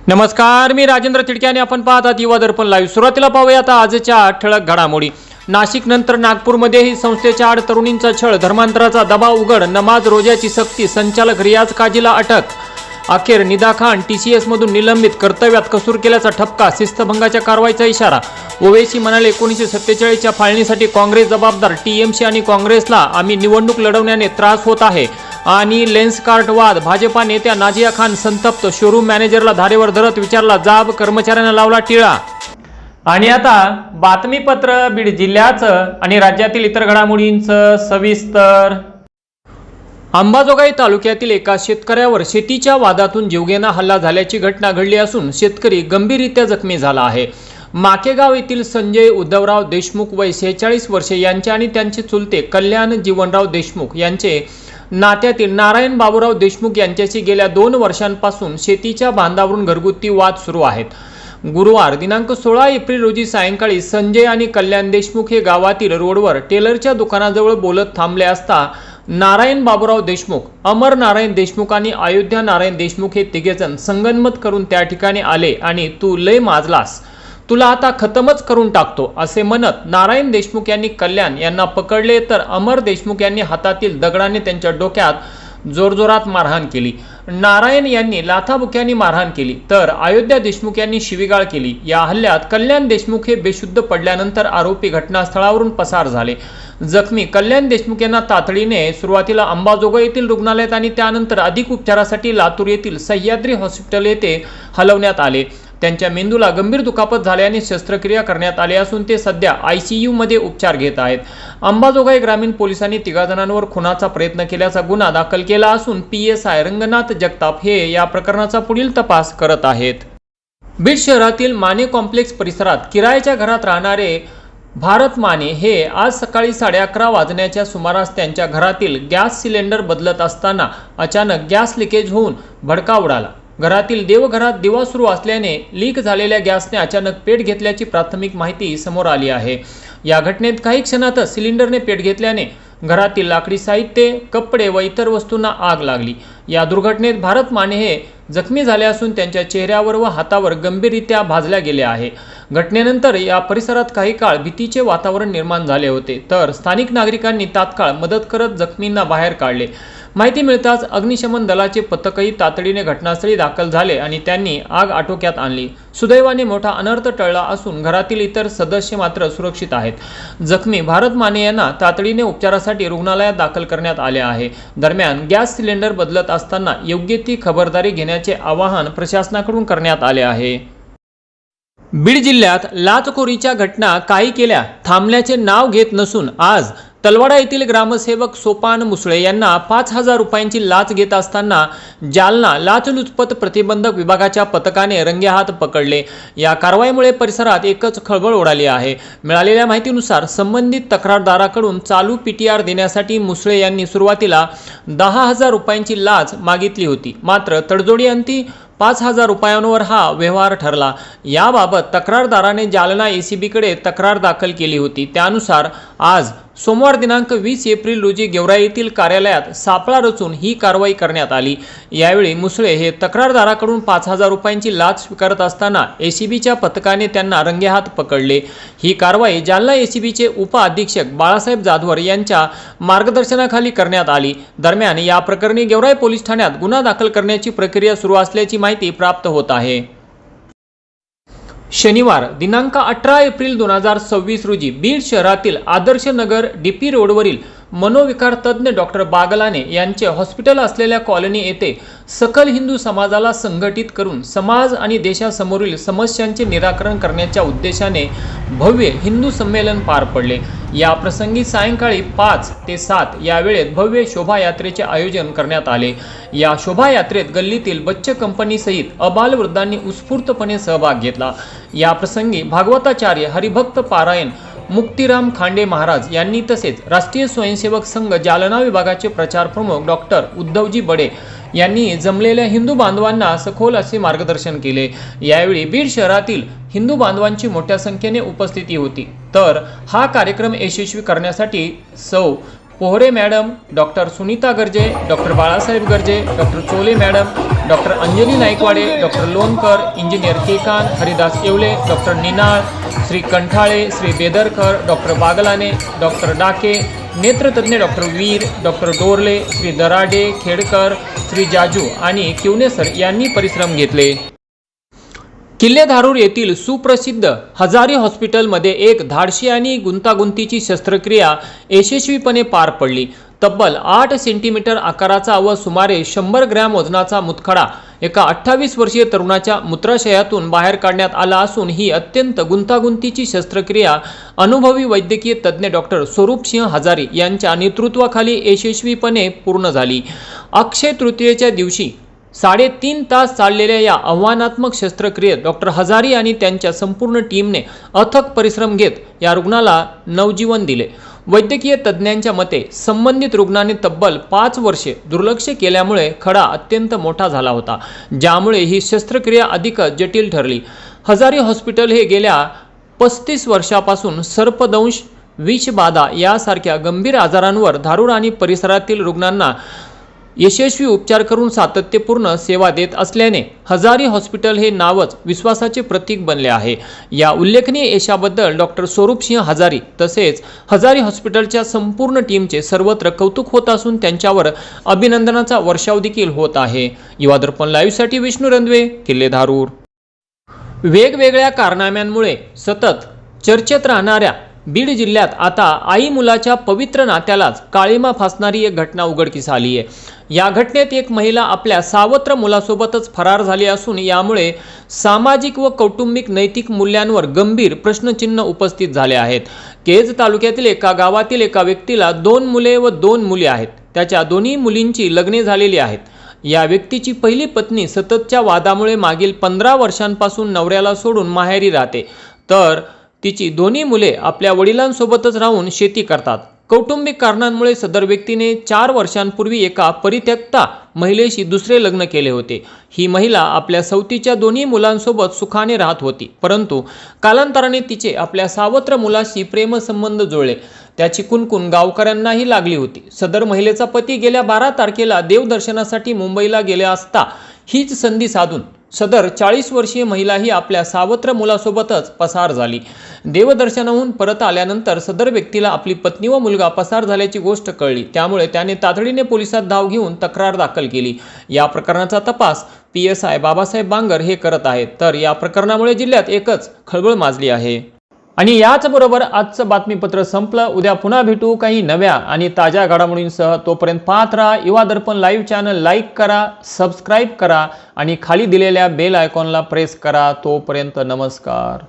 नमस्कार, मी राजेंद्र तिडके आणि आपण पाहत आहात युवा दर्पण लाईव्ह। सुरुवातीला पाहूया आता आजच्या ठळक घडामोडी। नाशिक नंतर नागपूरमध्येही संस्थेच्या 8 तरुणींचा छळ, धर्मांतराचा दबाव उघड, नमाज रोजाची सक्ती, संचालक रियाज काजीला अटक। अखेर निदा खान TCS मधून निलंबित, कर्तव्यात कसूर केल्याचा ठपका, शिस्तभंगाच्या कारवाईचा इशारा। ओवेसी म्हणाले 1947च्या फाळणीसाठी काँग्रेस जबाबदार, TMC आणि काँग्रेसला आम्ही निवडणूक लढवण्याने त्रास होत आहे। आणि लेन्सकार्ट वाद, भाजपा नेत्या नाझिया खान संतप्त, शोरूम मॅनेजरला धारेवर धरत विचारला जाब, कर्मचाऱ्यांना लावला टिळा। आणि आता बातमीपत्र बीड जिल्ह्याचं आणि राज्यातील इतर घडामोडींचं सविस्तर। अंबाजोगाई तालुक्यातील एका शेतकऱ्यावर शेतीच्या वादातून जीवघेणा हल्ला झाल्याची घटना घडली असून शेतकरी गंभीररित्या जखमी झाला आहे। माकेगाव येथील संजय उद्धवराव देशमुख वय 46 वर्षे यांचे आणि त्यांचे चुलते कल्याण जीवनराव देशमुख यांचे नात्यातील नारायण बाबूराव देशमुख यांच्याशी गेल्या 2 वर्षांपासून शेतीच्या बांधावरून घरगुती वाद सुरू आहेत। गुरुवार दिनांक 16 एप्रिल रोजी सायंकाळी संजय आणि कल्याण देशमुख हे गावातील रोडवर टेलरच्या दुकानाजवळ बोलत थांबले असता नारायण बाबूराव देशमुख, अमर नारायण देशमुख आणि अयोध्या नारायण देशमुख हे तिघेजण संगनमत करून त्या ठिकाणी आले आणि तू लय माजलास, तुला आता खतमच करून टाकतो असे म्हणत नारायण देशमुख यांनी कल्याण यांना पकडले, तर अमर देशमुख यांनी हातातील दगडाने त्यांच्या डोक्यात जोरजोरात मारहाण केली। नारायण यांनी लाथाबुक्यांनी मारहाण केली, तर अयोध्या देशमुख यांनी शिवीगाळ केली। या हल्ल्यात कल्याण देशमुख हे बेशुद्ध पडल्यानंतर आरोपी घटनास्थळावरून पसार झाले। जखमी कल्याण देशमुख यांना तातडीने सुरुवातीला अंबाजोगाई येथील रुग्णालयात आणि त्यानंतर अधिक उपचारासाठी लातूर येथील सह्याद्री हॉस्पिटल येथे हलवण्यात आले। त्यांच्या मेंदूला गंभीर दुखापत झाल्याने शस्त्रक्रिया करण्यात आली असून ते सध्या ICU मध्ये उपचार घेत आहेत। अंबाजोगाई ग्रामीण पोलिसांनी 3 जणांवर खुनाचा प्रयत्न केल्याचा गुन्हा दाखल केला असून PSI रंगनाथ जगताप हे या प्रकरणाचा पुढील तपास करत आहेत। बीड शहरातील माने कॉम्प्लेक्स परिसरात किरायाच्या घरात राहणारे भारत माने हे आज सकाळी 11:30 वाजण्याच्या सुमारास त्यांच्या घरातील गॅस सिलेंडर बदलत असताना अचानक गॅस लिकेज होऊन भडका उडाला। घरातील देवघरात दिवा सुरू असल्याने लीक झालेल्या गॅसने अचानक पेट घेतल्याची प्राथमिक माहिती समोर आली आहे। या घटनेत काही क्षणातच सिलेंडरने पेट घेतल्याने घरातील लाकडी साहित्य, कपडे व इतर वस्तूंना आग लागली। या दुर्घटनेत भारत माने हे जखमी झाले असून त्यांच्या चेहऱ्यावर व हातावर गंभीररित्या भाजल्या गेले आहे। घटनेनंतर या परिसरात काही काळ भीतीचे वातावरण निर्माण झाले होते, तर स्थानिक नागरिकांनी तात्काळ मदत करत जखमींना बाहेर काढले। माहिती मिळताच अग्निशमन दलाचे पथकही तातडीने घटनास्थळी दाखल झाले आणि त्यांनी आग आटोक्यात आणली। सुदैवाने मोठा अनर्थ टळला असून घरातील इतर सदस्य मात्र सुरक्षित आहेत। जखमी भारत माने यांना तातडीने उपचारासाठी रुग्णालयात दाखल करण्यात आले आहे। दरम्यान गॅस सिलेंडर बदलत असताना योग्य ती खबरदारी घेण्याचे आवाहन प्रशासनाकडून करण्यात आले आहे। बीड जिल्ह्यात लाचखोरीच्या घटना काही केल्या थांबण्याचे नाव घेत नसून आज तलवाडा येथील ग्रामसेवक सोपान मुसळे यांना 5,000 रुपयांची लाच घेत असताना जालना लाचलुचपत प्रतिबंधक विभागाच्या पथकाने रंगेहात पकडले। या कारवाईमुळे परिसरात एकच खळबळ उडाली आहे। मिळालेल्या माहितीनुसार संबंधित तक्रारदाराकडून चालू PTR देण्यासाठी मुसळे यांनी सुरुवातीला 10,000 रुपयांची लाच मागितली होती, मात्र तडजोडी अंती 5,000 रुपयांवर हा व्यवहार ठरला। याबाबत तक्रारदाराने जालना ACB कडे तक्रार दाखल केली होती। त्यानुसार आज सोमवार दिनांक 20 एप्रिल रोजी गेवराई येथील कार्यालयात सापळा रचून ही कारवाई करण्यात आली। यावेळी मुसळे हे तक्रारदाराकडून 5,000 रुपयांची लाच स्वीकारत असताना ACBच्या पथकाने त्यांना रंगेहात पकडले। ही कारवाई जालना ACBचे उप-अधीक्षक बाळासाहेब जाधवर यांच्या मार्गदर्शनाखाली करण्यात आली। दरम्यान या प्रकरणी गेवराई पोलीस ठाण्यात गुन्हा दाखल करण्याची प्रक्रिया सुरू असल्याची माहिती प्राप्त होत आहे। शनिवार दिनांक 18 एप्रिल 2026 रोजी बीड शहरातील आदर्श नगर DP रोडवरील मनोविकार तज्ज्ञ डॉक्टर बागलाने यांचे हॉस्पिटल असलेल्या कॉलनी येथे सकल हिंदू समाजाला संघटित करून समाज आणि देशासमोरील समस्यांचे निराकरण करण्याच्या उद्देशाने भव्य हिंदू संमेलन पार पडले। या प्रसंगी सायंकाळी 5 ते 7 या वेळेत भव्य शोभायात्रेचे आयोजन करण्यात आले। या शोभायात्रेत गल्लीतील बच्चे कंपनीसहित अबालवृद्धांनी उत्स्फूर्तपणे सहभाग घेतला। या प्रसंगी भागवताचार्य हरिभक्त पारायण मुक्तिराम खांडे महाराज यांनी तसेच राष्ट्रीय स्वयंसेवक संघ जालना विभागाचे प्रचार प्रमुख डॉक्टर उद्धवजी बडे यांनी जमलेल्या हिंदू बांधवांना सखोल असे मार्गदर्शन केले। यावेळी बीड शहरातील हिंदू बांधवांची मोठ्या संख्येने उपस्थिती होती। तर हा कार्यक्रम यशस्वी करण्यासाठी सौ Pohare madam, doctor Sunita Garje, doctor Balasaheb Garje, doctor Chole madam, doctor Anjali Naikwade, doctor Lonkar, engineer Kekan, Haridas Yewale, doctor Ninal, Shri Kanthale, Shri Bedarkar, doctor Baglane, doctor Dake, नेत्रतज्ञ डॉक्टर वीर, डॉक्टर डोरले, श्री दराडे, खेडकर, श्री जाजू आणि किवनेसर यांनी परिश्रम घेतले. किल्ले धारूर येथील सुप्रसिद्ध हजारी हॉस्पिटलमध्ये एक धाडशी आणि गुंतागुंतीची शस्त्रक्रिया यशस्वीपणे पार पडली. तब्बल 8 सेंटीमीटर आकाराचा व सुमारे 100 ग्रॅम वजनाचा मुतखडा एका 28 वर्षीय तरुणाच्या मूत्राशयातून बाहेर काढण्यात आला असून ही अत्यंत गुंतागुंतीची शस्त्रक्रिया अनुभवी वैद्यकीय तज्ज्ञ डॉक्टर स्वरूपसिंह हजारी यांच्या नेतृत्वाखाली यशस्वीपणे पूर्ण झाली. अक्षय तृतीयेच्या दिवशी 3.5 तास चाललेल्या या आव्हानात्मक शस्त्रक्रियेत डॉक्टर हजारी आणि त्यांच्या संपूर्ण टीमने अथक परिश्रम घेत या रुग्णाला नवजीवन दिले. वैद्यकीय तज्ज्ञांच्या मते संबंधित रुग्णाने तब्बल 5 वर्षे दुर्लक्ष केल्यामुळे खडा अत्यंत मोठा झाला होता, ज्यामुळे ही शस्त्रक्रिया अधिकच जटिल ठरली. हजारी हॉस्पिटल हे गेल्या 35 वर्षापासून सर्पदंश, विषबाधा यासारख्या गंभीर आजारांवर धारूर आणि परिसरातील रुग्णांना यशस्वी उपचार करून सातत्यपूर्ण सेवा देत असल्याने हजारी हॉस्पिटल हे नावच विश्वासाचे प्रतीक बनले आहे. या उल्लेखनीय यशाबद्दल डॉक्टर स्वरूपसिंह हजारी तसेच हजारी हॉस्पिटलच्या संपूर्ण टीमचे सर्वत्र कौतुक होत असून त्यांच्यावर अभिनंदनाचा वर्षाव देखील होत आहे. युवा दर्पण लाईव्हसाठी विष्णू रंधवे, किल्ले धारूर. वेगवेगळ्या कारणाम्यांमुळे सतत चर्चेत राहणाऱ्या बीड जिल्ह्यात आता आई मुलाच्या पवित्र नात्यालाच काळिमा फासणारी एक घटना उघडकीस आली आहे. या घटनेत एक महिला आपल्या सावत्र मुलासोबतच फरार झाली असून यामुळे सामाजिक व कौटुंबिक नैतिक मूल्यांवर गंभीर प्रश्नचिन्ह उपस्थित झाले आहेत. केज तालुक्यातील एका गावातील एका व्यक्तीला 2 मुले व 2 मुली आहेत. त्याच्या दोन्ही मुलींची लग्ने झालेली आहेत. या व्यक्तीची पहिली पत्नी सततच्या वादामुळे मागील 15 वर्षांपासून नवऱ्याला सोडून माहेरी राहते, तर तिची दोन्ही मुले आपल्या वडिलांसोबतच राहून शेती करतात. कौटुंबिक कारणांमुळे सदर व्यक्तीने 4 वर्षांपूर्वी एका परित्यक्ता महिलेशी दुसरे लग्न केले होते. ही महिला आपल्या सवतीच्या दोन्ही मुलांसोबत सुखाने राहत होती, परंतु कालांतराने तिचे आपल्या सावत्र मुलाशी प्रेमसंबंध जुळले. त्याची कुणकुण गावकऱ्यांनाही लागली होती. सदर महिलेचा पती गेल्या 12 तारखेला देवदर्शनासाठी मुंबईला गेले असता हीच संधी साधून सदर 40 वर्षीय महिलाही आपल्या सावत्र मुलासोबतच पसार झाली. देवदर्शनाहून परत आल्यानंतर सदर व्यक्तीला आपली पत्नी व मुलगा पसार झाल्याची गोष्ट कळली. त्यामुळे त्याने तातडीने पोलिसात धाव घेऊन तक्रार दाखल केली. या प्रकरणाचा तपास PSI बाबासाहेब बांगर हे करत आहेत. तर या प्रकरणामुळे जिल्ह्यात एकच खळबळ माजली आहे. आणि याचबरोबर आजचं बातमीपत्र संपलं. उद्या पुन्हा भेटू काही नव्या आणि ताज्या घडामोडींसह. तोपर्यंत पाहत राहा युवा दर्पण लाईव्ह चॅनल. लाईक करा, सबस्क्राईब करा आणि खाली दिलेल्या बेल आयकॉनला प्रेस करा. तोपर्यंत नमस्कार.